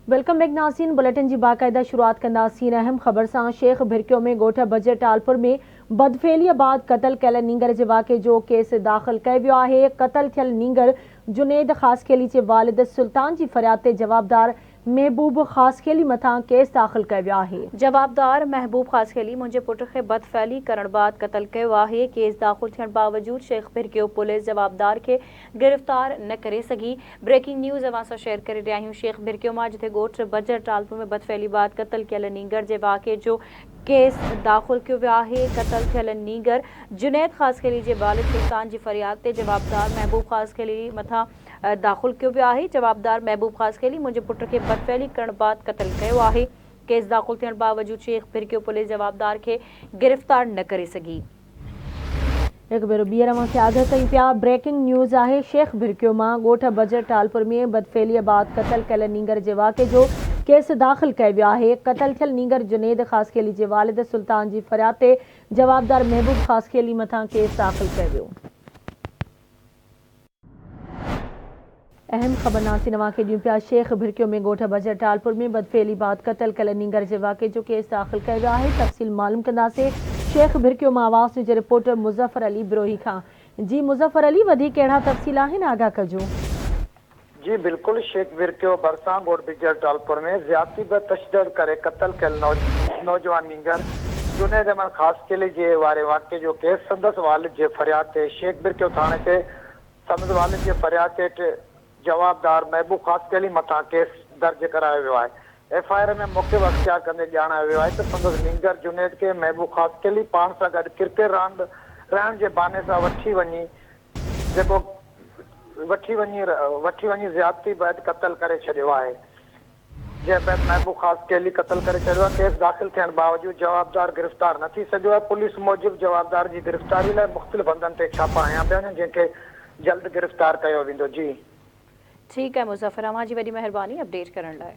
Welcome back नाज़रीन। Bulletin जी बाकायदा शुरुआत कंदासीन अहम ख़बर सां। शेख भिरकियो में ॻोठ बजर टालपुर में बदफेलीअ बाद क़तल कयल नींगर जे वाक़े जो केस दाख़िल कयो वियो आहे। क़तल थियल नींगर जुनेद ख़ासखेली जे वालिद सुल्तान जी फ़रियाद ते जवाबदार महबूब ख़ासखेली मथां केस दाख़िल कयो वियो आहे। जवाबदार महबूब ख़ासखेली मुंहिंजे पुट खे बदफैली करण बाद क़तल कयो आहे। केस दाख़िल थियण बावजूद शेख भिरकियो पुलिस जवाबदार खे गिरफ़्तार न करे सघी। ब्रेकिंग न्यूज़ अवां सां शेयर करे रहिया आहियूं। शेख भिरकियो मां जिथे ॻोठ बजर टालपुर में बदफैली बाद क़तल कयल नींगर जे वाक़े जो केस दाख़िल कयो वियो आहे। क़तल थियल नींगर जुनैद ख़ासखेली जे वालिद सुल्तान जी फ़रियाद ते जवाबदार महबूब ख़ासखेली मथां दाख़िल कयो वियो आहे। जवाबदार महबूब ख़ासखेली मुंहिंजे पुट खे बदफैली करण बाद क़तल कयो आहे। केस दाख़िल थियण बावजूद शेख भिरकियो पुलिस जवाबदार खे गिरफ़्तार न करे सघी। एक भेरो ॿीहर अवांखे आगाह कयूं पिया। ब्रेकिंग न्यूज़ आहे। शेख भिरकियो मां ॻोठ बजर टालपुर में बदफेलीअ बाद क़तल कयल नींगर जे वाक़े जो केस दाख़िल कयो वियो आहे। क़तल थियल नींगर जुनेद ख़ासखेली जे वालिद सुल्तान जी फ़रियाद ते जवाबदार महबूब ख़ासखेली मथां केस दाख़िल कयो वियो। अहम ख़बर नाज़रीन अवांखे ॾियूं पिया। शेख भिरकियो में ॻोठ बजर टालपुर में बदफेली बाद क़तल कयल नींगर जे वाक़े जो केस दाख़िल कयो वियो आहे। तफ़सील मालूम कंदासीं शेख भिरकियो मां आवाज़ न्यूज़ जे रिपोर्टर मुज़फ़र अली बिरोही खां। जी मुज़फ़र अली, वधीक कहिड़ा तफ़सील आहिनि, आगाह कजो। जी बिल्कुल, शेख भिरकियो भरसां ॻोठ बजर टालपुर में ज़्यादती ब तशद्दुद करे क़तल कयल नौजवान नींगर जुनैद अहमद ख़ासखेली जे वारे वाक़े जो केस संदसि वालिद जे फ़रियाद ते शेख भिरकियो थाणे ते संदसि वालिद जे फ़रियाद ते जवाबदार महबूब ख़ासखेली मथां केस दर्ज करायो वियो आहे। एफआईआर में मौक़िफ़ अख़्तियार कंदे ॼाणायो वियो आहे त संदसि नींगर जुनैद खे महबूब ख़ासखेली पाण सां गॾु क्रिकेट रांदि रहण जे बहाने सां वठी वञी ज़्यादती बैदि क़तल करे छॾियो आहे। जंहिं बैदि महबूब ख़ासखेली क़तल करे छॾियो आहे। केस दाख़िल थियण बावजूद जवाबदार गिरफ़्तार न थी सघियो आहे। पुलिस मूजिबि जवाबदार जी गिरफ़्तारी लाइ मुख़्तलिफ़ हंधनि ते छापा हयां पिया आहिनि, जंहिंखे जल्द गिरफ़्तार कयो वेंदो। जी ठीकु आहे मुज़फ़र, अवां जी वॾी महिरबानी अपडेट करण लाइ।